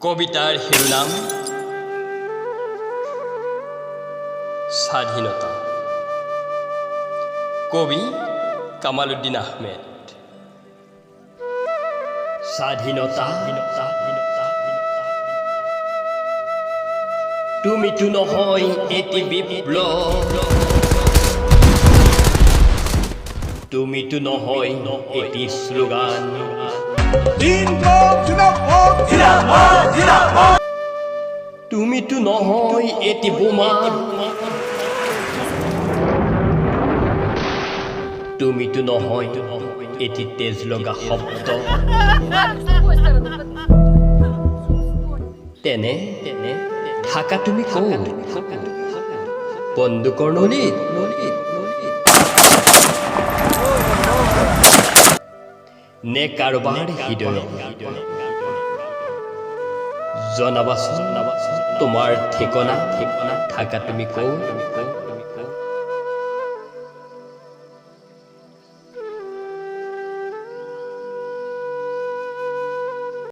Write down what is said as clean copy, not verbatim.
কবিতাৰ শিৰোনাম স্বাধীনতা। কবি কামালউদ্দিন আহমেদ। স্বাধীনতা তুমিতো নহয় এটি বিপ্লৱ, তুমিতো নহয় এটি শ্লোগান, তুমিতো নহয় এটি বোমা, তুমিতো নহয় এটি তেজ লগা শব্দ। তেনে থাকা তুমি ক'ত? বন্দুকৰ নলীত নে কাৰোবাৰ হৃদয়ত? জনাবাচোন তোমাৰ ঠিকনা থাকা তুমি ক'ত?